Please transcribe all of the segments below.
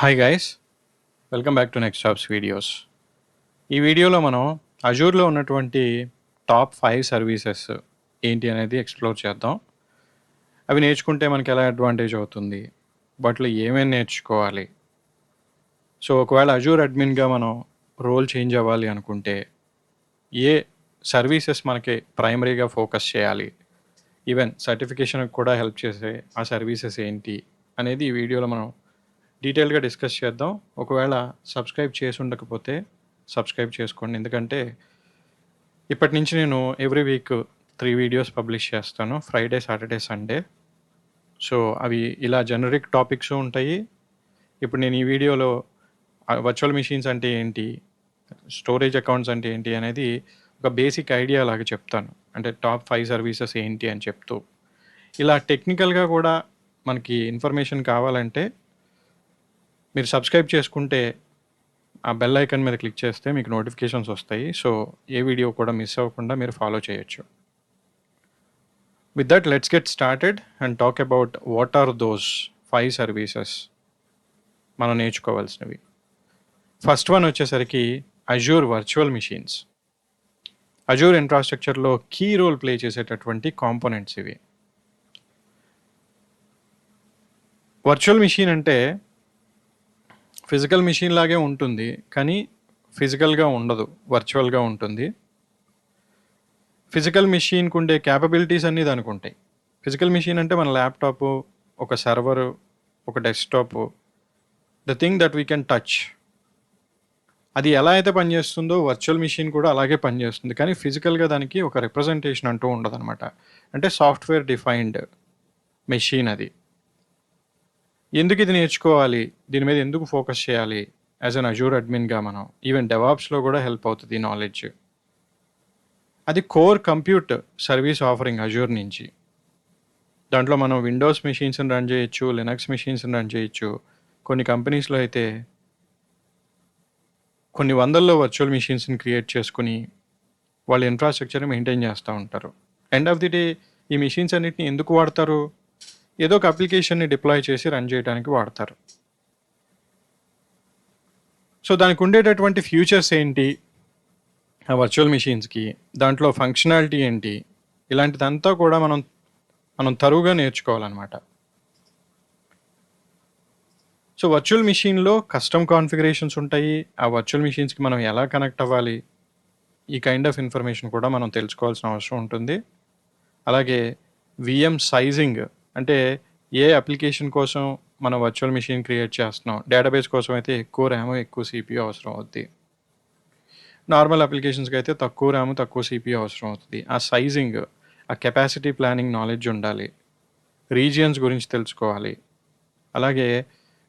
Hi guys, welcome back to next jobs videos. ఈ వీడియోలో మనం అజూర్లో ఉన్నటువంటి టాప్ 5 సర్వీసెస్ ఏంటి అనేది ఎక్స్ప్లోర్ చేద్దాం. అవి నేర్చుకుంటే మనకి ఎలా అడ్వాంటేజ్ అవుతుంది, వాటిలో ఏమేమి నేర్చుకోవాలి. సో ఒకవేళ అజూర్ అడ్మిన్గా మనం రోల్ చేంజ్ అవ్వాలి అనుకుంటే ఏ సర్వీసెస్ మనకి ప్రైమరీగా ఫోకస్ చేయాలి, ఈవెన్ సర్టిఫికేషన్కి కూడా హెల్ప్ చేసే ఆ సర్వీసెస్ ఏంటి అనేది ఈ వీడియోలో మనం డీటెయిల్గా డిస్కస్ చేద్దాం. ఒకవేళ సబ్స్క్రైబ్ చేసి ఉండకపోతే సబ్స్క్రైబ్ చేసుకోండి, ఎందుకంటే ఇప్పటి నుంచి నేను ఎవ్రీ వీక్ 3 వీడియోస్ పబ్లిష్ చేస్తాను, ఫ్రైడే, సాటర్డే, సండే. సో అవి ఇలా జనరిక్ టాపిక్స్ ఉంటాయి. ఇప్పుడు నేను ఈ వీడియోలో వర్చువల్ మెషిన్స్ అంటే ఏంటి, స్టోరేజ్ అకౌంట్స్ అంటే ఏంటి అనేది ఒక బేసిక్ ఐడియా లాగా చెప్తాను. అంటే టాప్ 5 సర్వీసెస్ ఏంటి అని చెప్తూ, ఇలా టెక్నికల్గా కూడా మనకి ఇన్ఫర్మేషన్ కావాలంటే మీరు సబ్స్క్రైబ్ చేసుకుంటే ఆ బెల్ ఐకాన్ మీద క్లిక్ చేస్తే మీకు నోటిఫికేషన్స్ వస్తాయి. సో ఏ వీడియో కూడా మిస్ అవ్వకుండా మీరు ఫాలో చేయొచ్చు. With that let's get started and talk about what are those 5 services మనం నేర్చుకోవాల్సినవి. ఫస్ట్ వన్ వచ్చేసరికి అజూర్ వర్చువల్ మెషిన్స్. అజూర్ ఇన్ఫ్రాస్ట్రక్చర్లో కీ రోల్ ప్లే చేసేటటువంటి కాంపోనెంట్స్ ఇవి. వర్చువల్ మెషిన్ అంటే ఫిజికల్ మెషిన్ లాగే ఉంటుంది, కానీ ఫిజికల్గా ఉండదు, వర్చువల్గా ఉంటుంది. ఫిజికల్ మెషిన్కి ఉండే క్యాపబిలిటీస్ అన్నీ దానికి ఉంటాయి. ఫిజికల్ మెషిన్ అంటే మన ల్యాప్టాప్, ఒక సర్వరు, ఒక desktop, the thing that we can touch. అది ఎలా అయితే పనిచేస్తుందో వర్చువల్ మెషిన్ కూడా అలాగే పనిచేస్తుంది, కానీ ఫిజికల్గా దానికి ఒక రిప్రజెంటేషన్ అంటూ ఉండదు అనమాట. అంటే సాఫ్ట్వేర్ డిఫైన్డ్ మెషిన్ అది. ఎందుకు ఇది నేర్చుకోవాలి, దీని మీద ఎందుకు ఫోకస్ చేయాలి యాజ్ అన్ అజూర్ అడ్మిన్గా మనం, ఈవెన్ డెవాప్స్లో కూడా హెల్ప్ అవుతుంది ఈ నాలెడ్జ్. అది core compute service offering Azure నుంచి. దాంట్లో మనం విండోస్ మెషిన్స్ని రన్ చేయొచ్చు, లినక్స్ మెషిన్స్ని రన్ చేయొచ్చు. కొన్ని కంపెనీస్లో అయితే కొన్ని వందల్లో వర్చువల్ మెషిన్స్ని క్రియేట్ చేసుకుని వాళ్ళ ఇన్ఫ్రాస్ట్రక్చర్ని మెయింటైన్ చేస్తూ ఉంటారు. ఎండ్ ఆఫ్ ది డే ఈ మెషిన్స్ అన్నిటిని ఎందుకు వాడతారు, ఏదో ఒక అప్లికేషన్ని డిప్లాయ్ చేసి రన్ చేయడానికి వాడతారు. సో దానికి ఉండేటటువంటి ఫ్యూచర్స్ ఏంటి ఆ వర్చువల్ మెషిన్స్కి, దాంట్లో ఫంక్షనాలిటీ ఏంటి, ఇలాంటిదంతా కూడా మనం తరువుగా నేర్చుకోవాలన్నమాట. సో వర్చువల్ మెషిన్లో కస్టమ్ కాన్ఫిగరేషన్స్ ఉంటాయి. ఆ వర్చువల్ మెషిన్స్కి మనం ఎలా కనెక్ట్ అవ్వాలి, ఈ కైండ్ ఆఫ్ ఇన్ఫర్మేషన్ కూడా మనం తెలుసుకోవాల్సిన అవసరం ఉంటుంది. అలాగే విఎం సైజింగ్, అంటే ఏ అప్లికేషన్ కోసం మనం వర్చువల్ మెషిన్ క్రియేట్ చేస్తున్నాం. డేటాబేస్ కోసం అయితే ఎక్కువ ర్యామ్, ఎక్కువ సిపియూ అవసరం అవుద్ది. నార్మల్ అప్లికేషన్స్కి అయితే తక్కువ ర్యామ్, తక్కువ సిపియూ అవసరం అవుతుంది. ఆ సైజింగ్, ఆ కెపాసిటీ ప్లానింగ్ నాలెడ్జ్ ఉండాలి. రీజియన్స్ గురించి తెలుసుకోవాలి. అలాగే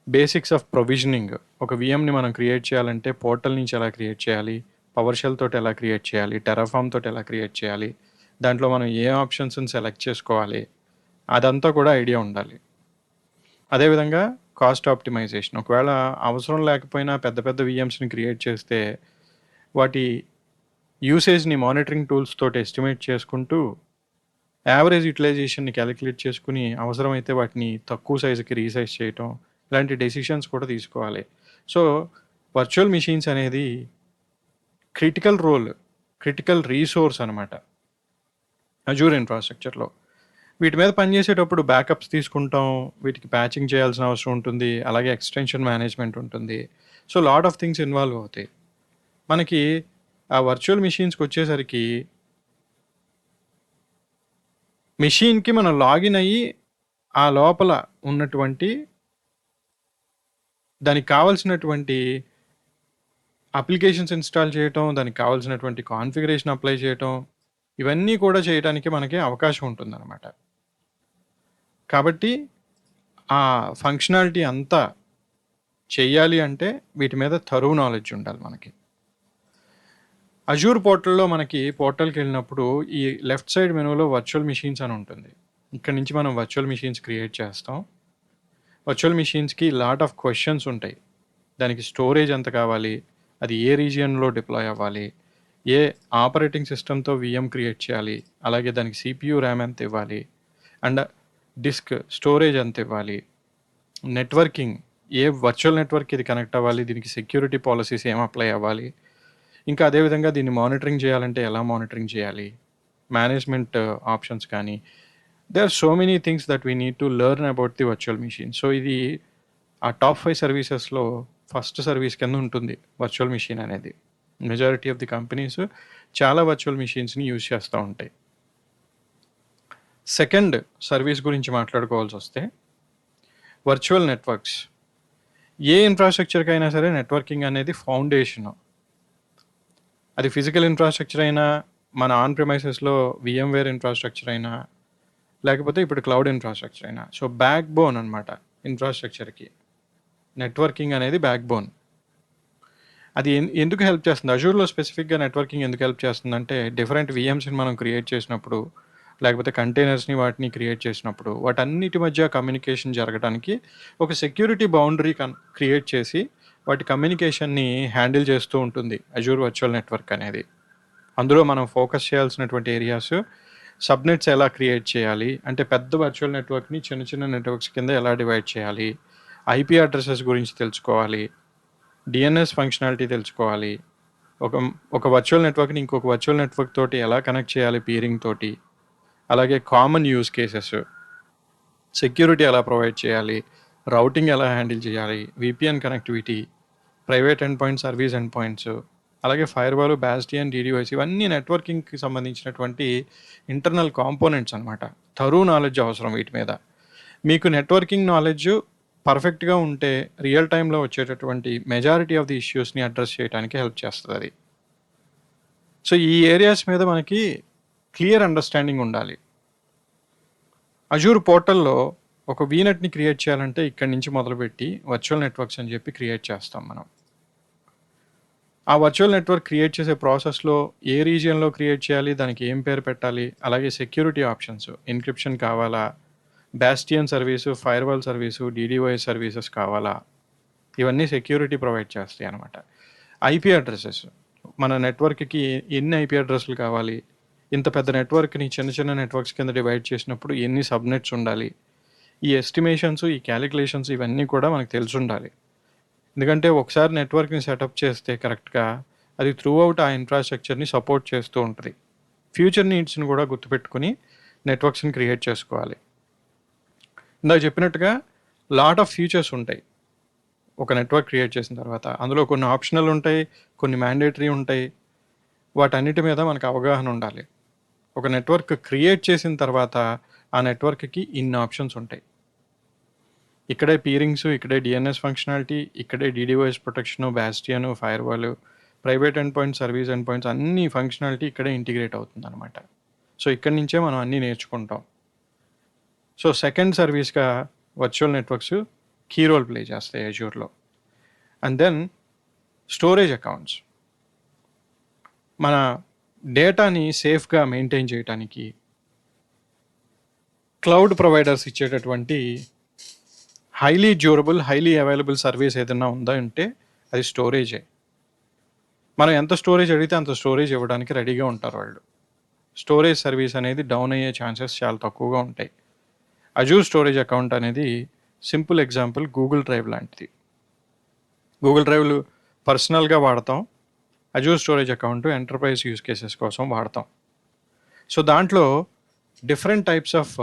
బేసిక్స్ ఆఫ్ ప్రొవిజనింగ్, ఒక విఎంని మనం క్రియేట్ చేయాలంటే పోర్టల్ నుంచి ఎలా క్రియేట్ చేయాలి, పవర్ షెల్ తోటి ఎలా క్రియేట్ చేయాలి, టెరాఫామ్ తోటి ఎలా క్రియేట్ చేయాలి, దాంట్లో మనం ఏ ఆప్షన్స్ని సెలెక్ట్ చేసుకోవాలి, అదంతా కూడా ఐడియా ఉండాలి. అదేవిధంగా కాస్ట్ ఆప్టిమైజేషన్, ఒకవేళ అవసరం లేకపోయినా పెద్ద పెద్ద విఎమ్స్ని క్రియేట్ చేస్తే వాటి యూసేజ్ని మానిటరింగ్ టూల్స్ తోటి ఎస్టిమేట్ చేసుకుంటూ యావరేజ్ యూటిలైజేషన్ని క్యాలిక్యులేట్ చేసుకుని అవసరమైతే వాటిని తక్కువ సైజుకి రీసైజ్ చేయటం, ఇలాంటి డెసిషన్స్ కూడా తీసుకోవాలి. సో వర్చువల్ మెషిన్స్ అనేది క్రిటికల్ రోల్, క్రిటికల్ రీసోర్స్ అనమాట అజూర్ ఇన్ఫ్రాస్ట్రక్చర్లో. వీటి మీద పనిచేసేటప్పుడు బ్యాకప్స్ తీసుకుంటాం, వీటికి ప్యాచింగ్ చేయాల్సిన అవసరం ఉంటుంది, అలాగే ఎక్స్టెన్షన్ మేనేజ్మెంట్ ఉంటుంది. So lot of things involve అవుతాయి. మనకి ఆ వర్చువల్ మెషిన్స్కి వచ్చేసరికి మెషిన్కి మనం లాగిన్ అయ్యి ఆ లోపల ఉన్నటువంటి దానికి కావాల్సినటువంటి అప్లికేషన్స్ ఇన్స్టాల్ చేయటం, దానికి కావాల్సినటువంటి కాన్ఫిగరేషన్ అప్లై చేయటం, ఇవన్నీ కూడా చేయడానికి మనకి అవకాశం ఉంటుందన్నమాట. కాబట్టి ఆ ఫంక్షనాలిటీ అంతా చెయ్యాలి అంటే వీటి మీద థరూ నాలెడ్జ్ ఉండాలి మనకి. అజూర్ పోర్టల్లో మనకి పోర్టల్కి వెళ్ళినప్పుడు ఈ లెఫ్ట్ సైడ్ మెనూలో వర్చువల్ మెషిన్స్ అని ఉంటుంది. ఇక్కడ నుంచి మనం వర్చువల్ మెషిన్స్ క్రియేట్ చేస్తాం. వర్చువల్ మెషిన్స్కి లాట్ ఆఫ్ క్వశ్చన్స్ ఉంటాయి. దానికి స్టోరేజ్ ఎంత కావాలి, అది ఏ రీజియన్లో డిప్లాయ్ అవ్వాలి, ఏ ఆపరేటింగ్ సిస్టమ్తో విఎం క్రియేట్ చేయాలి, అలాగే దానికి సిపియూ ర్యామ్ ఎంత ఇవ్వాలి, అండ్ డిస్క్ స్టోరేజ్ ఎంత ఇవ్వాలి, నెట్వర్కింగ్, ఏ వర్చువల్ నెట్వర్క్ ఇది కనెక్ట్ అవ్వాలి, దీనికి సెక్యూరిటీ పాలసీస్ ఏం అప్లై అవ్వాలి, ఇంకా అదేవిధంగా దీన్ని మానిటరింగ్ చేయాలంటే ఎలా మానిటరింగ్ చేయాలి, మేనేజ్మెంట్ ఆప్షన్స్ కానీ, they are so many things that we need to learn about the virtual machine. So ఇది ఆ టాప్ 5 సర్వీసెస్లో ఫస్ట్ సర్వీస్ కింద ఉంటుంది వర్చువల్ మిషన్ అనేది. మెజారిటీ ఆఫ్ ది కంపెనీస్ చాలా వర్చువల్ మిషన్స్ని యూజ్ చేస్తూ ఉంటాయి. సెకండ్ సర్వీస్ గురించి మాట్లాడుకోవాల్సి వస్తే వర్చువల్ నెట్వర్క్స్. ఏ ఇన్ఫ్రాస్ట్రక్చర్కి అయినా సరే నెట్వర్కింగ్ అనేది ఫౌండేషను. అది ఫిజికల్ ఇన్ఫ్రాస్ట్రక్చర్ అయినా, మన ఆన్ ప్రిమైసెస్లో VMware ఇన్ఫ్రాస్ట్రక్చర్ అయినా, లేకపోతే ఇప్పుడు క్లౌడ్ ఇన్ఫ్రాస్ట్రక్చర్ అయినా. సో బ్యాక్ బోన్ అనమాట ఇన్ఫ్రాస్ట్రక్చర్కి. నెట్వర్కింగ్ అనేది బ్యాక్ బోన్. అది ఎందుకు హెల్ప్ చేస్తుంది? అజూర్లో స్పెసిఫిక్గా నెట్వర్కింగ్ ఎందుకు హెల్ప్ చేస్తుందంటే, డిఫరెంట్ VMస్ని మనం క్రియేట్ చేసినప్పుడు, లేకపోతే కంటైనర్స్ని వాటిని క్రియేట్ చేసినప్పుడు, వాటన్నిటి మధ్య కమ్యూనికేషన్ జరగడానికి ఒక సెక్యూరిటీ బౌండరీ క్రియేట్ చేసి వాటి కమ్యూనికేషన్ని హ్యాండిల్ చేస్తూ ఉంటుంది అజూర్ వర్చువల్ నెట్వర్క్ అనేది. అందులో మనం ఫోకస్ చేయాల్సినటువంటి ఏరియాస్, సబ్నెట్స్ ఎలా క్రియేట్ చేయాలి, అంటే పెద్ద వర్చువల్ నెట్వర్క్ని చిన్న చిన్న నెట్వర్క్స్ కింద ఎలా డివైడ్ చేయాలి, IP అడ్రసెస్ గురించి తెలుసుకోవాలి, DNS ఫంక్షనాలిటీ తెలుసుకోవాలి, ఒక వర్చువల్ నెట్వర్క్ని ఇంకొక వర్చువల్ నెట్వర్క్ తోటి ఎలా కనెక్ట్ చేయాలి పీరింగ్ తోటి, అలాగే కామన్ యూజ్ కేసెస్, సెక్యూరిటీ ఎలా ప్రొవైడ్ చేయాలి, రౌటింగ్ ఎలా హ్యాండిల్ చేయాలి, VPN connectivity, private endpoints, service end points, అలాగే ఫైర్వాల్, బాస్టియన్, DDoS, ఇవన్నీ నెట్వర్కింగ్కి సంబంధించినటువంటి ఇంటర్నల్ కాంపోనెంట్స్ అనమాట. థరూ నాలెడ్జ్ అవసరం వీటి మీద. మీకు నెట్వర్కింగ్ నాలెడ్జ్ పర్ఫెక్ట్గా ఉంటే రియల్ టైంలో వచ్చేటటువంటి మెజారిటీ ఆఫ్ ది ఇష్యూస్ని అడ్రస్ చేయడానికి హెల్ప్ చేస్తుంది అది. సో ఈ ఏరియాస్ మీద మనకి క్లియర్ అండర్స్టాండింగ్ ఉండాలి. అజూర్ పోర్టల్లో ఒక VNetని క్రియేట్ చేయాలంటే ఇక్కడి నుంచి మొదలుపెట్టి వర్చువల్ నెట్వర్క్స్ అని చెప్పి క్రియేట్ చేస్తాం మనం. ఆ వర్చువల్ నెట్వర్క్ క్రియేట్ చేసే ప్రాసెస్లో ఏ రీజియన్లో క్రియేట్ చేయాలి, దానికి ఏం పేరు పెట్టాలి, అలాగే సెక్యూరిటీ ఆప్షన్స్, ఎన్క్రిప్షన్ కావాలా, Bastian service, firewall service, DDoS services కావాలా, ఇవన్నీ సెక్యూరిటీ ప్రొవైడ్ చేస్తాయి అనమాట. IP అడ్రసెస్, మన నెట్వర్క్కి ఎన్ని IP అడ్రస్లు కావాలి, ఇంత పెద్ద నెట్వర్క్ని చిన్న చిన్న నెట్వర్క్స్ కింద డివైడ్ చేసినప్పుడు ఎన్ని సబ్నెట్స్ ఉండాలి, ఈ ఎస్టిమేషన్స్, ఈ క్యాలిక్యులేషన్స్ ఇవన్నీ కూడా మనకు తెలిసి ఉండాలి. ఎందుకంటే ఒకసారి నెట్వర్క్ని సెటప్ చేస్తే కరెక్ట్గా అది త్రూ అవుట్ ఆ ఇన్ఫ్రాస్ట్రక్చర్ని సపోర్ట్ చేస్తూ ఉంటుంది. ఫ్యూచర్ నీడ్స్ని కూడా గుర్తుపెట్టుకుని నెట్వర్క్స్ని క్రియేట్ చేసుకోవాలి. ఇందాక చెప్పినట్టుగా లాట్ ఆఫ్ ఫీచర్స్ ఉంటాయి ఒక నెట్వర్క్ క్రియేట్ చేసిన తర్వాత. అందులో కొన్ని ఆప్షనల్ ఉంటాయి, కొన్ని మ్యాండేటరీ ఉంటాయి. వాటన్నిటి మీద మనకు అవగాహన ఉండాలి. ఒక నెట్వర్క్ క్రియేట్ చేసిన తర్వాత ఆ నెట్వర్క్కి ఇన్ని ఆప్షన్స్ ఉంటాయి. ఇక్కడే పీరింగ్స్, ఇక్కడే DNS ఫంక్షనాలిటీ, ఇక్కడే DDoS protection, bastion, firewall, private endpoints, service endpoints, అన్ని ఫంక్షనాలిటీ ఇక్కడే ఇంటిగ్రేట్ అవుతుంది అనమాట. సో ఇక్కడి నుంచే మనం అన్నీ నేర్చుకుంటాం. సో సెకండ్ సర్వీస్గా virtual networks key role play చేస్తాయి అజూర్లో. And then storage accounts. మన డేటాని సేఫ్గా మెయింటైన్ చేయడానికి క్లౌడ్ ప్రొవైడర్స్ ఇచ్చేటటువంటి highly durable, highly available service ఏదైనా ఉందా అంటే అది స్టోరేజే. మనం ఎంత స్టోరేజ్ అడిగితే అంత స్టోరేజ్ ఇవ్వడానికి రెడీగా ఉంటారు వాళ్ళు. స్టోరేజ్ సర్వీస్ అనేది డౌన్ అయ్యే ఛాన్సెస్ చాలా తక్కువగా ఉంటాయి. అజూర్ స్టోరేజ్ అకౌంట్ అనేది సింపుల్ ఎగ్జాంపుల్ గూగుల్ డ్రైవ్ లాంటిది. గూగుల్ డ్రైవ్లు పర్సనల్గా వాడతాం, Azure storage account enterprise use cases కోసం వాడతాం. సో దాంట్లో డిఫరెంట్ టైప్స్ ఆఫ్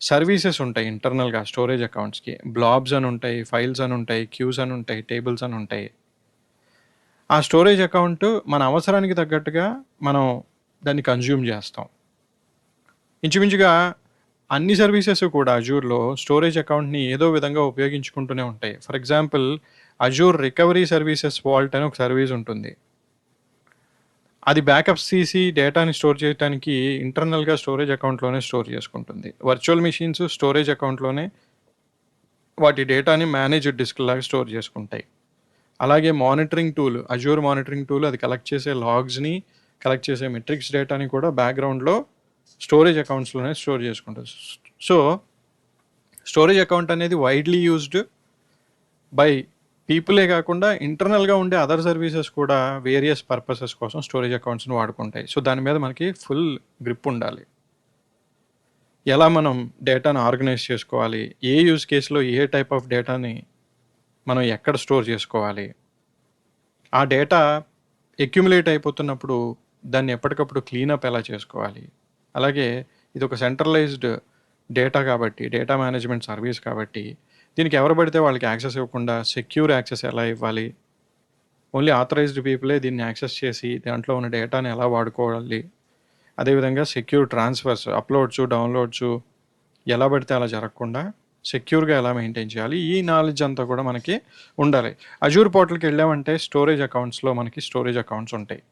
సర్వీసెస్ ఉంటాయి ఇంటర్నల్గా స్టోరేజ్ అకౌంట్స్కి. బ్లాబ్స్ అని ఉంటాయి, ఫైల్స్ అని ఉంటాయి, క్యూస్ అని ఉంటాయి, టేబుల్స్ అని ఉంటాయి. ఆ స్టోరేజ్ అకౌంట్ మన అవసరానికి తగ్గట్టుగా మనం దాన్ని కన్జ్యూమ్ చేస్తాం. ఇంచుమించుగా అన్ని సర్వీసెస్ కూడా అజూర్లో స్టోరేజ్ అకౌంట్ని ఏదో విధంగా ఉపయోగించుకుంటూనే ఉంటాయి. For example Azure recovery services vault అని ఒక సర్వీస్ ఉంటుంది. అది బ్యాకప్స్ తీసి డేటాని స్టోర్ చేయడానికి ఇంటర్నల్గా స్టోరేజ్ అకౌంట్లోనే స్టోర్ చేసుకుంటుంది. వర్చువల్ మిషన్స్ స్టోరేజ్ అకౌంట్లోనే వాటి డేటాని మేనేజ్డ్ డిస్క్ లాగా స్టోర్ చేసుకుంటాయి. అలాగే monitoring tool, Azure monitoring tool, అది కలెక్ట్ చేసే లాగ్స్ని, కలెక్ట్ చేసే మెట్రిక్స్ డేటాని కూడా బ్యాక్గ్రౌండ్లో స్టోరేజ్ అకౌంట్స్లోనే స్టోర్ చేసుకుంటుంది. సో స్టోరేజ్ అకౌంట్ అనేది వైడ్లీ యూజ్డ్ బై పీపులే కాకుండా ఇంటర్నల్గా ఉండే అదర్ సర్వీసెస్ కూడా వేరియస్ పర్పసెస్ కోసం స్టోరేజ్ అకౌంట్స్ని వాడుకుంటాయి. సో దాని మీద మనకి ఫుల్ గ్రిప్ ఉండాలి. ఎలా మనం డేటాను ఆర్గనైజ్ చేసుకోవాలి, ఏ యూజ్ కేసులో ఏ టైప్ ఆఫ్ డేటాని మనం ఎక్కడ స్టోర్ చేసుకోవాలి, ఆ డేటా అక్యుములేట్ అయిపోతున్నప్పుడు దాన్ని ఎప్పటికప్పుడు క్లీనప్ ఎలా చేసుకోవాలి, అలాగే ఇది ఒక సెంట్రలైజ్డ్ డేటా కాబట్టి, డేటా మేనేజ్మెంట్ సర్వీస్ కాబట్టి దీనికి ఎవరు పడితే వాళ్ళకి యాక్సెస్ ఇవ్వకుండా సెక్యూర్ యాక్సెస్ ఎలా ఇవ్వాలి, ఓన్లీ ఆథరైజ్డ్ పీపులే దీన్ని యాక్సెస్ చేసి దాంట్లో ఉన్న డేటాని ఎలా వాడుకోవాలి, అదేవిధంగా సెక్యూర్ ట్రాన్స్ఫర్స్, అప్లోడ్స్, డౌన్లోడ్స్ ఎలా పడితే అలా జరగకుండా సెక్యూర్గా ఎలా మెయింటైన్ చేయాలి, ఈ నాలెడ్జ్ అంతా కూడా మనకి ఉండాలి. అజూర్ పోర్టల్కి వెళ్ళామంటే స్టోరేజ్ అకౌంట్స్లో మనకి స్టోరేజ్ అకౌంట్స్ ఉంటాయి.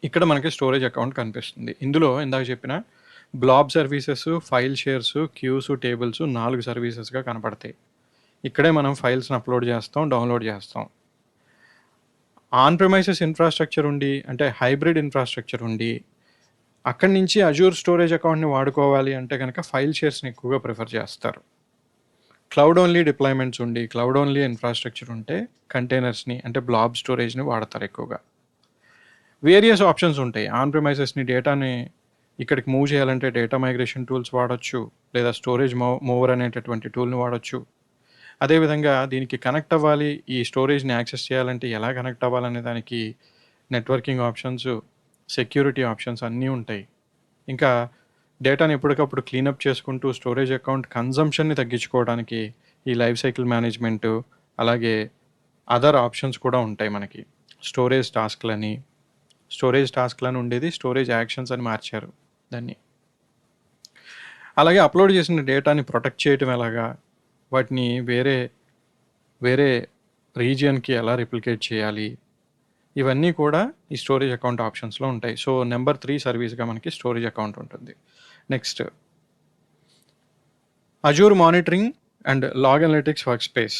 ఇక్కడ మనకి స్టోరేజ్ అకౌంట్ కనిపిస్తుంది. ఇందులో ఇందాక చెప్పిన blob services, file shares, queues, tables 4 సర్వీసెస్గా కనపడతాయి. ఇక్కడే మనం ఫైల్స్ని అప్లోడ్ చేస్తాం, డౌన్లోడ్ చేస్తాం. ఆన్ ప్రిమైసెస్ ఇన్ఫ్రాస్ట్రక్చర్ ఉండి, అంటే హైబ్రిడ్ ఇన్ఫ్రాస్ట్రక్చర్ ఉండి అక్కడి నుంచి అజూర్ స్టోరేజ్ అకౌంట్ని వాడుకోవాలి అంటే కనుక ఫైల్ షేర్స్ని ఎక్కువగా ప్రిఫర్ చేస్తారు. క్లౌడ్ ఓన్లీ డిప్లాయ్మెంట్స్ ఉండి, క్లౌడ్ ఓన్లీ ఇన్ఫ్రాస్ట్రక్చర్ ఉంటే కంటైనర్స్ని అంటే బ్లాబ్ స్టోరేజ్ని వాడతారు ఎక్కువగా. వేరియస్ ఆప్షన్స్ ఉంటాయి. ఆన్ ప్రిమైసెస్ని డేటాని ఇక్కడికి మూవ్ చేయాలంటే డేటా మైగ్రేషన్ టూల్స్ వాడచ్చు, లేదా స్టోరేజ్ మూవర్ అనేటటువంటి టూల్ని వాడచ్చు. అదేవిధంగా దీనికి కనెక్ట్ అవ్వాలి, ఈ స్టోరేజ్ని యాక్సెస్ చేయాలంటే ఎలా కనెక్ట్ అవ్వాలనే దానికి నెట్వర్కింగ్ ఆప్షన్స్, సెక్యూరిటీ ఆప్షన్స్ అన్నీ ఉంటాయి. ఇంకా డేటాని ఎప్పటికప్పుడు క్లీనప్ చేసుకుంటూ స్టోరేజ్ అకౌంట్ కన్జంప్షన్ని తగ్గించుకోవడానికి ఈ లైఫ్ సైకిల్ మేనేజ్మెంటు, అలాగే అదర్ ఆప్షన్స్ కూడా ఉంటాయి మనకి. స్టోరేజ్ టాస్క్లని ఉండేది స్టోరేజ్ యాక్షన్స్ అని మార్చారు దాన్ని. అలాగే అప్లోడ్ చేసిన డేటాని ప్రొటెక్ట్ చేయటం ఎలాగా, వాటిని వేరే రీజియన్కి ఎలా రిప్లికేట్ చేయాలి, ఇవన్నీ కూడా ఈ స్టోరేజ్ అకౌంట్ ఆప్షన్స్లో ఉంటాయి. సో నెంబర్ 3 సర్వీస్గా మనకి స్టోరేజ్ అకౌంట్ ఉంటుంది. Next Azure monitoring and log analytics workspace.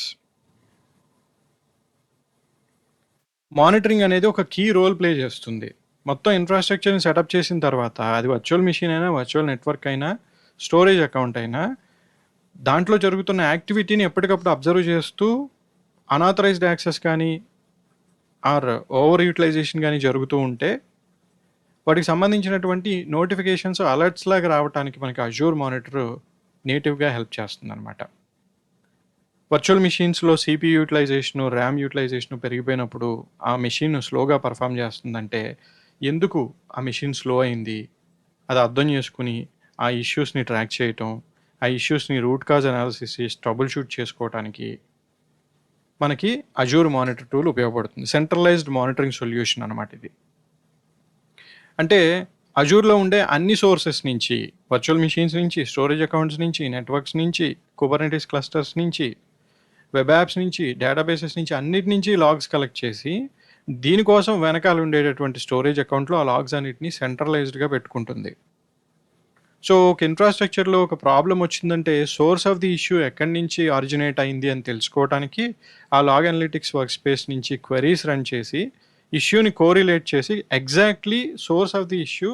Monitoring అనేది ఒక కీ రోల్ ప్లే చేస్తుంది. మొత్తం ఇన్ఫ్రాస్ట్రక్చర్ని సెటప్ చేసిన తర్వాత అది వర్చువల్ మిషన్ అయినా, వర్చువల్ నెట్వర్క్ అయినా, స్టోరేజ్ అకౌంట్ అయినా, దాంట్లో జరుగుతున్న యాక్టివిటీని ఎప్పటికప్పుడు అబ్జర్వ్ చేస్తూ అనాథరైజ్డ్ యాక్సెస్ కానీ ఆర్ ఓవర్ యూటిలైజేషన్ కానీ జరుగుతూ ఉంటే వాటికి సంబంధించినటువంటి నోటిఫికేషన్స్, అలర్ట్స్ లాగా రావడానికి మనకి అజూర్ మానిటర్ నేటివ్గా హెల్ప్ చేస్తుంది అనమాట. వర్చువల్ మిషన్స్లో సిపియూ యూటిలైజేషను, ర్యామ్ యూటిలైజేషను పెరిగిపోయినప్పుడు ఆ మెషిన్ స్లోగా పర్ఫామ్ చేస్తుందంటే ఎందుకు ఆ మెషిన్ స్లో అయింది, అది అర్థం చేసుకుని ఆ ఇష్యూస్ని ట్రాక్ చేయటం, ఆ ఇష్యూస్ని రూట్ కాజ్ అనాలిసిస్ చేసి ట్రబుల్ షూట్ చేసుకోవడానికి మనకి అజూర్ మానిటర్ టూల్ ఉపయోగపడుతుంది. సెంట్రలైజ్డ్ మానిటరింగ్ సొల్యూషన్ అనమాట ఇది. అంటే అజూర్లో ఉండే అన్ని సోర్సెస్ నుంచి, వర్చువల్ మిషన్స్ నుంచి, స్టోరేజ్ అకౌంట్స్ నుంచి, నెట్వర్క్స్ నుంచి, కుబర్నెటిస్ క్లస్టర్స్ నుంచి, వెబ్ యాప్స్ నుంచి, డేటాబేసెస్ నుంచి, అన్నిటి నుంచి లాగ్స్ కలెక్ట్ చేసి దీనికోసం వెనకాల ఉండేటటువంటి స్టోరేజ్ అకౌంట్లో ఆ లాగ్స్ అన్నిటిని సెంట్రలైజ్డ్గా పెట్టుకుంటుంది. సో ఒక ఇన్ఫ్రాస్ట్రక్చర్లో ఒక ప్రాబ్లం వచ్చిందంటే సోర్స్ ఆఫ్ ది ఇష్యూ ఎక్కడి నుంచి ఆరిజినేట్ అయింది అని తెలుసుకోవడానికి ఆ లాగ్ అనలిటిక్స్ వర్క్ స్పేస్ నుంచి క్వెరీస్ రన్ చేసి ఇష్యూని కోరిలేట్ చేసి exactly source of the issue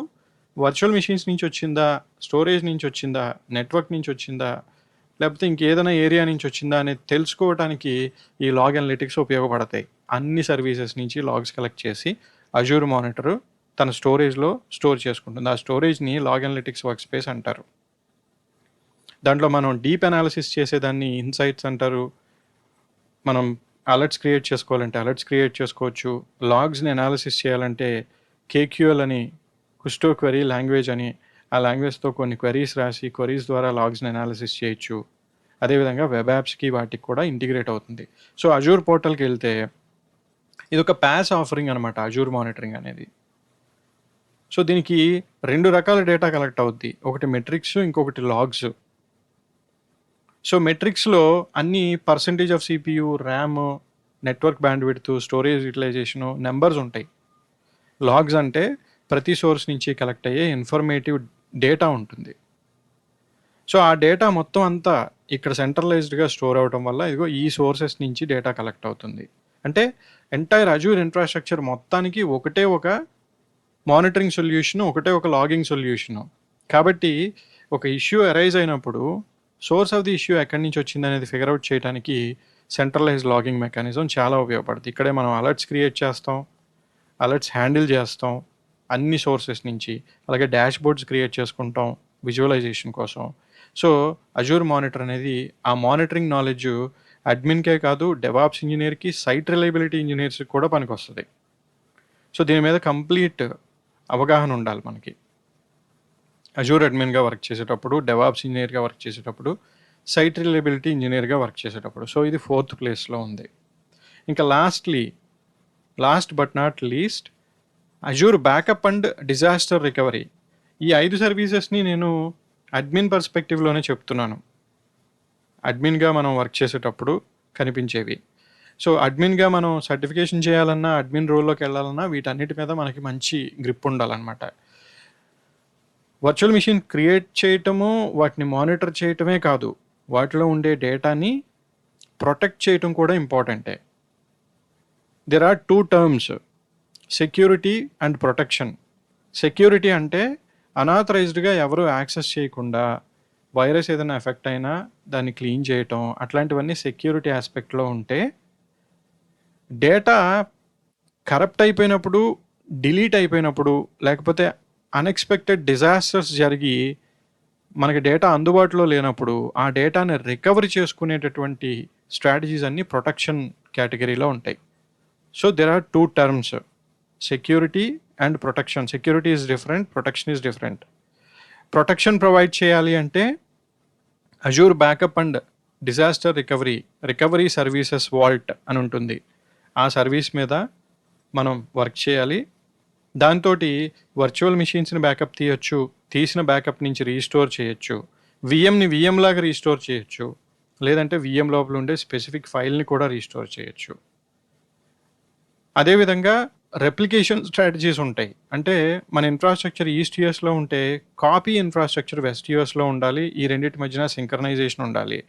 virtual machines నుంచి వచ్చిందా, స్టోరేజ్ నుంచి వచ్చిందా, నెట్వర్క్ నుంచి వచ్చిందా, లేకపోతే ఇంకేదైనా ఏరియా నుంచి వచ్చిందా అనేది తెలుసుకోవడానికి ఈ లాగ్ అనలిటిక్స్ ఉపయోగపడతాయి. అన్ని సర్వీసెస్ నుంచి లాగ్స్ కలెక్ట్ చేసి అజూర్ మానిటర్ తన స్టోరేజ్లో స్టోర్ చేసుకుంటుంది. ఆ స్టోరేజ్ని లాగ్ అనలిటిక్స్ వర్క్ స్పేస్ అంటారు. దాంట్లో మనం డీప్ అనాలిసిస్ చేసేదాన్ని ఇన్సైట్స్ అంటారు. మనం అలర్ట్స్ క్రియేట్ చేసుకోవాలంటే అలర్ట్స్ క్రియేట్ చేసుకోవచ్చు. లాగ్స్ని అనాలిసిస్ చేయాలంటే కేక్యూఎల్ అని, కుస్టో క్వెరీ లాంగ్వేజ్ అని, ఆ లాంగ్వేజ్తో కొన్ని క్వెరీస్ రాసి క్వెరీస్ ద్వారా లాగ్స్ని అనాలిసిస్ చేయొచ్చు. అదేవిధంగా వెబ్ యాప్స్కి వాటికి కూడా ఇంటిగ్రేట్ అవుతుంది. సో అజూర్ పోర్టల్కి వెళ్తే ఇది ఒక ప్యాస్ ఆఫరింగ్ అనమాట అజూర్ మానిటరింగ్ అనేది. సో దీనికి 2 రకాల డేటా కలెక్ట్ అవుద్ది. ఒకటి మెట్రిక్స్, ఇంకొకటి లాగ్స్. సో మెట్రిక్స్లో అన్ని percentage of CPU, RAM, network bandwidth, storage utilisation, numbers ఉంటాయి. లాగ్స్ అంటే ప్రతి సోర్స్ నుంచి కలెక్ట్ అయ్యే ఇన్ఫర్మేటివ్ డేటా ఉంటుంది. సో ఆ డేటా మొత్తం అంతా ఇక్కడ సెంట్రలైజ్డ్గా స్టోర్ అవడం వల్ల ఇదిగో ఈ సోర్సెస్ నుంచి డేటా కలెక్ట్ అవుతుంది. అంటే ఎంటైర్ అజూర్ ఇన్ఫ్రాస్ట్రక్చర్ మొత్తానికి ఒకటే ఒక మానిటరింగ్ సొల్యూషన్, ఒకటే ఒక లాగింగ్ సొల్యూషను. కాబట్టి ఒక ఇష్యూ అరైజ్ అయినప్పుడు సోర్స్ ఆఫ్ ది ఇష్యూ ఎక్కడి నుంచి వచ్చింది అనేది ఫిగర్ అవుట్ చేయడానికి సెంట్రలైజ్ లాగింగ్ మెకానిజం చాలా ఉపయోగపడుతుంది. ఇక్కడే మనం అలర్ట్స్ క్రియేట్ చేస్తాం, అలర్ట్స్ హ్యాండిల్ చేస్తాం అన్ని సోర్సెస్ నుంచి. అలాగే డాష్ బోర్డ్స్ క్రియేట్ చేసుకుంటాం విజువలైజేషన్ కోసం. సో అజూర్ మానిటర్ అనేది ఆ మానిటరింగ్ నాలెడ్జ్ అడ్మిన్‌కే కాదు, డెవాప్స్ ఇంజినీర్‌కి, సైట్ రిలయబిలిటీ ఇంజినీర్స్‌కి కూడా పనికొస్తది. సో, దీని మీద కంప్లీట్ అవగాహన ఉండాలి మనకి. అజూర్ అడ్మిన్‌గా వర్క్ చేసేటప్పుడు, డెవాప్స్ ఇంజినీర్‌గా వర్క్ చేసేటప్పుడు, సైట్ రిలయబిలిటీ ఇంజినీర్‌గా వర్క్ చేసేటప్పుడు. సో, ఇది 4థ్ ప్లేస్‌లో ఉంది. ఇంకా last but not least Azure backup and disaster recovery. ఈ 5 సర్వీసెస్‌ని నేను అడ్మిన్ పర్స్పెక్టివ్‌లోనే చెప్తున్నాను. అడ్మిన్‌గా మనం వర్క్ చేసేటప్పుడు కనిపించేవి. సో, అడ్మిన్‌గా మనం సర్టిఫికేషన్ చేయాలన్నా, అడ్మిన్ రోల్‌లోకి వెళ్ళాలన్నా వీటన్నిటి మీద మనకి మంచి గ్రిప్ ఉండాలన్నమాట. వర్చువల్ మిషన్ క్రియేట్ చేయటము, వాటిని మానిటర్ చేయటమే కాదు, వాటిలో ఉండే డేటాని ప్రొటెక్ట్ చేయటం కూడా ఇంపార్టెంటే. There are 2 terms, security and protection. Security అంటే అనాథరైజ్డ్‌గా ఎవరు యాక్సెస్ చేయకుండా, వైరస్ ఏదైనా ఎఫెక్ట్ అయినా దాన్ని క్లీన్ చేయటం, అట్లాంటివన్నీ సెక్యూరిటీ ఆస్పెక్ట్‌లో ఉంటే, డేటా కరప్ట్ అయిపోయినప్పుడు, డిలీట్ అయిపోయినప్పుడు, లేకపోతే అన్‌ఎక్స్‌పెక్టెడ్ డిజాస్టర్స్ జరిగి మనకి డేటా అందుబాటులో లేనప్పుడు, ఆ డేటాని రికవరీ చేసుకునేటటువంటి స్ట్రాటజీస్ అన్నీ ప్రొటెక్షన్ కేటగిరీలో ఉంటాయి. So, there are 2 terms, security and protection. Security is different, protection is different. Protection provide చేయాలి అంటే Azure backup and disaster recovery services vault అని ఉంటుంది. ఆ సర్వీస్ మీద మనం వర్క్ చేయాలి. దాంతోటి వర్చువల్ మిషన్స్‌ని బ్యాకప్ తీయొచ్చు. తీసిన బ్యాకప్ నుంచి రీస్టోర్ చేయొచ్చు. వీఎంని వీఎం లాగా రీస్టోర్ చేయొచ్చు. లేదంటే వీఎం లోపల ఉండే స్పెసిఫిక్ ఫైల్‌ని కూడా రీస్టోర్ చేయొచ్చు. అదేవిధంగా రెప్లికేషన్ స్ట్రాటజీస్ ఉంటాయి. అంటే మన ఇన్ఫ్రాస్ట్రక్చర్ ఈస్ట్ యూఎస్‌లో ఉంటే, కాపీ ఇన్ఫ్రాస్ట్రక్చర్ వెస్ట్ యూఎస్‌లో ఉండాలి. ఈ రెండిటి మధ్యన సింక్రనైజేషన్ ఉండాలి.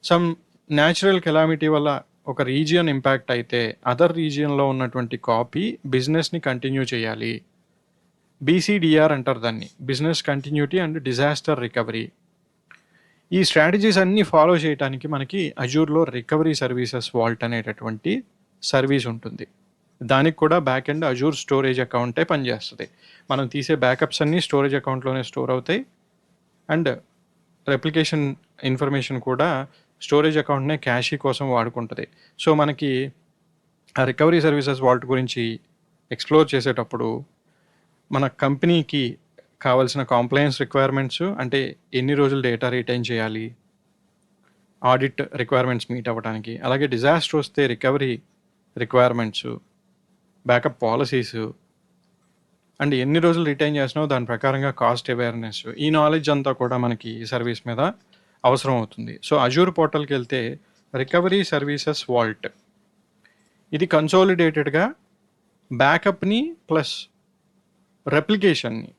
సమ్ న్యాచురల్ కెలామిటీ వల్ల ఒక రీజియన్ ఇంపాక్ట్ అయితే, అదర్ రీజియన్‌లో ఉన్నటువంటి కాపీ బిజినెస్‌ని కంటిన్యూ చేయాలి. బీసీడీఆర్ అంటారు దాన్ని. Business continuity and disaster recovery. ఈ స్ట్రాటజీస్ అన్నీ ఫాలో చేయటానికి మనకి అజూర్‌లో రికవరీ సర్వీసెస్ వాల్ట్ అనేటటువంటి సర్వీస్ ఉంటుంది. దానికి కూడా బ్యాక్ ఎండ్ అజూర్ స్టోరేజ్ అకౌంటే పనిచేస్తది. మనం తీసే బ్యాకప్స్ అన్నీ స్టోరేజ్ అకౌంట్‌లోనే స్టోర్ అవుతాయి. అండ్ రెప్లికేషన్ ఇన్ఫర్మేషన్ కూడా స్టోరేజ్ అకౌంట్‌నే క్యాషీ కోసం వాడుకుంటది. సో, మనకి ఆ రికవరీ సర్వీసెస్ వాల్ట్ గురించి ఎక్స్‌ప్లోర్ చేసేటప్పుడు, మన కంపెనీకి కావాల్సిన కాంప్లయన్స్ రిక్వైర్మెంట్స్, అంటే ఎన్ని రోజులు డేటా రిటైన్ చేయాలి, ఆడిట్ రిక్వైర్మెంట్స్ మీట్ అవ్వడానికి, అలాగే డిజాస్టర్ వస్తే recovery requirements, backup policies, and ఎన్ని రోజులు రిటైన్ చేస్తున్నావో దాని ప్రకారంగా కాస్ట్ అవేర్‌నెస్, ఈ నాలెడ్జ్ అంతా కూడా మనకి ఈ సర్వీస్ మీద అవసరం అవుతుంది. సో, అజూర్ పోర్టల్‌కి వెళ్తే రికవరీ సర్వీసెస్ వాల్ట్, ఇది కన్సాలిడేటెడ్‌గా బ్యాకప్‌ని ప్లస్ రెప్లికేషన్‌ని,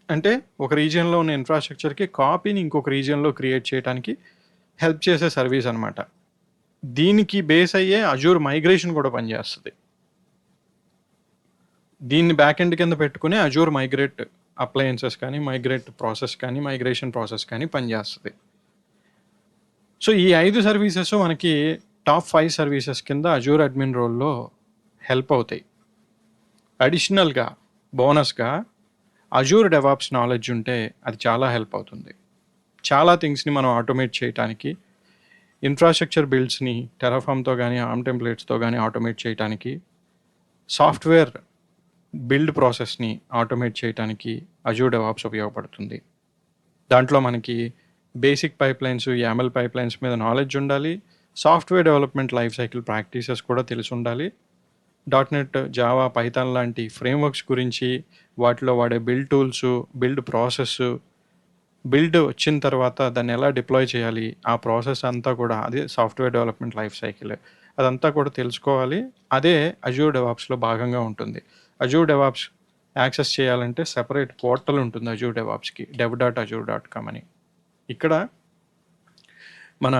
అంటే ఒక రీజియన్‌లో ఉన్న ఇన్ఫ్రాస్ట్రక్చర్‌కి కాపీని ఇంకొక రీజియన్‌లో క్రియేట్ చేయడానికి హెల్ప్ చేసే సర్వీస్ అనమాట. దీనికి బేస్ అయ్యే అజూర్ మైగ్రేషన్ కూడా పనిచేస్తది. దీన్ని బ్యాక్ ఎండ్ కింద పెట్టుకుని అజూర్ మైగ్రేట్ అప్లయన్సెస్ కానీ, మైగ్రేట్ ప్రాసెస్ కానీ, మైగ్రేషన్ ప్రాసెస్ కానీ పనిచేస్తది. సో, ఈ 5 సర్వీసెస్ మనకి టాప్ 5 సర్వీసెస్ కింద అజూర్ అడ్మిన్ రోల్‌లో హెల్ప్ అవుతాయి. అడిషనల్‌గా, బోనస్‌గా అజూర్ డెవాప్స్ నాలెడ్జ్ ఉంటే అది చాలా హెల్ప్ అవుతుంది. చాలా థింగ్స్‌ని మనం ఆటోమేట్ చేయటానికి, ఇన్ఫ్రాస్ట్రక్చర్ బిల్డ్స్‌ని టెరాఫామ్‌తో గానీ, ఆర్మ్ టెంప్లేట్స్‌తో గానీ ఆటోమేట్ చేయటానికి, సాఫ్ట్‌వేర్ బిల్డ్ ప్రాసెస్‌ని ఆటోమేట్ చేయటానికి అజూర్ డెవాప్స్ ఉపయోగపడుతుంది. దాంట్లో మనకి బేసిక్ పైప్‌లైన్స్, యామెల్ పైప్‌లైన్స్ మీద నాలెడ్జ్ ఉండాలి. Software development life cycle practices కూడా తెలిసుండాలి. డాట్‌నెట్, జావా, పైథాన్ లాంటి ఫ్రేమ్‌వర్క్స్ గురించి, వాటిలో వాడే build tools, build process, build వచ్చిన తర్వాత దాన్ని ఎలా డిప్లాయ్ చేయాలి, ఆ ప్రాసెస్ అంతా కూడా అదే సాఫ్ట్‌వేర్ డెవలప్‌మెంట్ లైఫ్ సైకిల్. అదంతా కూడా తెలుసుకోవాలి. అదే అజూర్ డెవాప్స్‌లో భాగంగా ఉంటుంది. అజూర్ డెవాప్స్ యాక్సెస్ చేయాలంటే సెపరేట్ పోర్టల్ ఉంటుంది అజూర్ డెవాప్స్‌కి, dev.azure.com అని. ఇక్కడ మన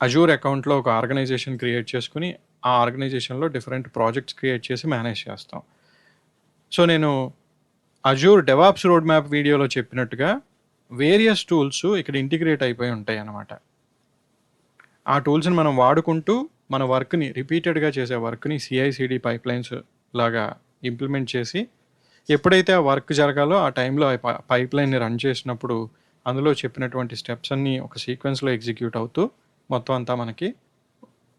అజూర్ అకౌంట్‌లో ఒక ఆర్గనైజేషన్ క్రియేట్ చేసుకొని, ఆ ఆర్గనైజేషన్‌లో డిఫరెంట్ ప్రాజెక్ట్స్ క్రియేట్ చేసి మేనేజ్ చేస్తాం. సో, నేను అజూర్ డెవాప్స్ రోడ్ మ్యాప్ వీడియోలో చెప్పినట్టుగా వేరియస్ టూల్స్ ఇక్కడ ఇంటిగ్రేట్ అయిపోయి ఉంటాయన్నమాట. ఆ టూల్స్‌ని మనం వాడుకుంటూ మన వర్క్‌ని, రిపీటెడ్‌గా చేసే వర్క్‌ని సీఐసీడీ పైప్‌లైన్స్ లాగా ఇంప్లిమెంట్ చేసి, ఎప్పుడైతే ఆ వర్క్ జరగాలో ఆ టైంలో ఆ పైప్‌లైన్‌ని రన్ చేసినప్పుడు అందులో చెప్పినటువంటి స్టెప్స్ అన్నీ ఒక సీక్వెన్స్‌లో ఎగ్జిక్యూట్ అవుతూ మొత్తం అంతా మనకి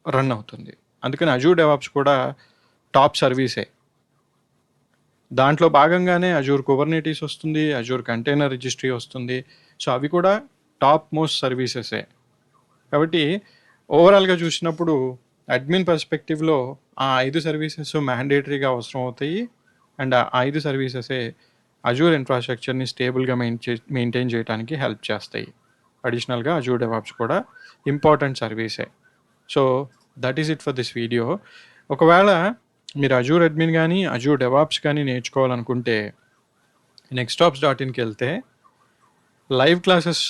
రన్ అవుతుంది. అందుకని అజూర్ డెవాప్స్ కూడా టాప్ సర్వీసే. దాంట్లో భాగంగానే అజూర్ కుబర్నెటీస్ వస్తుంది, అజూర్ కంటైనర్ రిజిస్ట్రీ వస్తుంది. సో అవి కూడా టాప్ మోస్ట్ సర్వీసెసే. కాబట్టి ఓవరాల్గా చూసినప్పుడు అడ్మిన్ పర్స్పెక్టివ్లో ఆ 5 సర్వీసెస్ మ్యాండేటరీగా అవసరం అవుతాయి. అండ్ ఆ 5 సర్వీసెసే అజూర్ ఇన్ఫ్రాస్ట్రక్చర్ని స్టేబుల్గా మెయింటైన్ చేయడానికి హెల్ప్ చేస్తాయి. అడిషనల్గా అజూర్ డెవాప్స్ కూడా ఇంపార్టెంట్ సర్వీసే. So that is it for this video. ఒకవేళ మీరు అజూర్ అడ్మిన్ కానీ అజూర్ డెవాప్స్ కానీ నేర్చుకోవాలనుకుంటే nextops.inకి వెళ్తే లైవ్ క్లాసెస్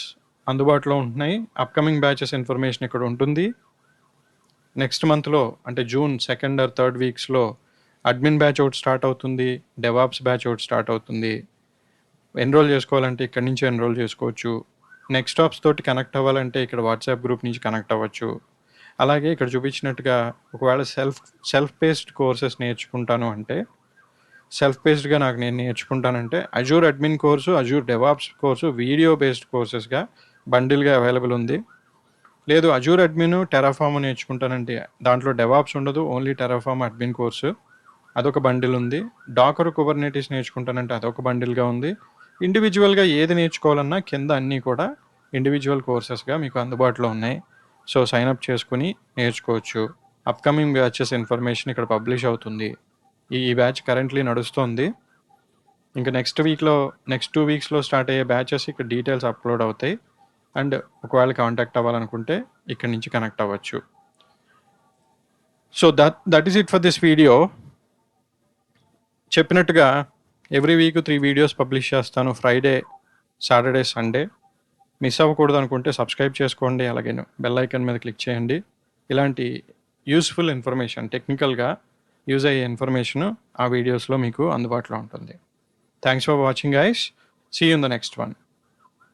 అందుబాటులో ఉంటున్నాయి. అప్కమింగ్ బ్యాచెస్ ఇన్ఫర్మేషన్ ఇక్కడ ఉంటుంది. నెక్స్ట్ మంత్లో అంటే జూన్ 2nd or 3rd వీక్స్లో అడ్మిన్ బ్యాచ్ ఒకటి స్టార్ట్ అవుతుంది, డెవాప్స్ బ్యాచ్ ఒకటి స్టార్ట్ అవుతుంది. ఎన్రోల్ చేసుకోవాలంటే ఇక్కడి నుంచి ఎన్రోల్ చేసుకోవచ్చు. నెక్స్టాప్స్ తోటి కనెక్ట్ అవ్వాలంటే ఇక్కడ వాట్సాప్ గ్రూప్ నుంచి కనెక్ట్ అవ్వచ్చు. అలాగే ఇక్కడ చూపించినట్టుగా ఒకవేళ సెల్ఫ్ బేస్డ్ కోర్సెస్ నేర్చుకుంటాను అంటే, సెల్ఫ్ బేస్డ్గా నాకు నేను నేర్చుకుంటానంటే Azure admin course, Azure DevOps course video based కోర్సెస్గా బండిల్గా అవైలబుల్ ఉంది. లేదు అజూర్ అడ్మిన్ టెరాఫామ్ నేర్చుకుంటానంటే దాంట్లో డెవాప్స్ ఉండదు, ఓన్లీ టెరాఫామ్ అడ్మిన్ కోర్సు అదొక బండిల్ ఉంది. డాకర్ కుబర్నెటీస్ నేర్చుకుంటానంటే అదొక బండిల్గా ఉంది. ఇండివిజువల్గా ఏది నేర్చుకోవాలన్నా కింద అన్నీ కూడా ఇండివిజువల్ కోర్సెస్గా మీకు అందుబాటులో ఉన్నాయి. సో సైన్అప్ చేసుకుని నేర్చుకోవచ్చు. అప్కమింగ్ బ్యాచెస్ ఇన్ఫర్మేషన్ ఇక్కడ పబ్లిష్ అవుతుంది. ఈ బ్యాచ్ కరెంట్లీ నడుస్తుంది. ఇంకా నెక్స్ట్ 2 వీక్స్లో స్టార్ట్ అయ్యే బ్యాచెస్ ఇక్కడ డీటెయిల్స్ అప్లోడ్ అవుతాయి. అండ్ ఒకవేళ కాంటాక్ట్ అవ్వాలనుకుంటే ఇక్కడ నుంచి కనెక్ట్ అవ్వచ్చు. So that is it for this video. చెప్పినట్టుగా ఎవ్రీ వీక్ 3 వీడియోస్ పబ్లిష్ చేస్తాను, ఫ్రైడే, సాటర్డే, సండే. మిస్ అవ్వకూడదు అనుకుంటే సబ్స్క్రైబ్ చేసుకోండి. అలాగే బెల్ ఐకాన్ మీద క్లిక్ చేయండి. ఇలాంటి యూస్ఫుల్ ఇన్ఫర్మేషన్, టెక్నికల్గా యూజ్ అయ్యే ఇన్ఫర్మేషన్ ఆ వీడియోస్లో మీకు అందుబాటులో ఉంటుంది. Thanks for watching guys. See you in the next one.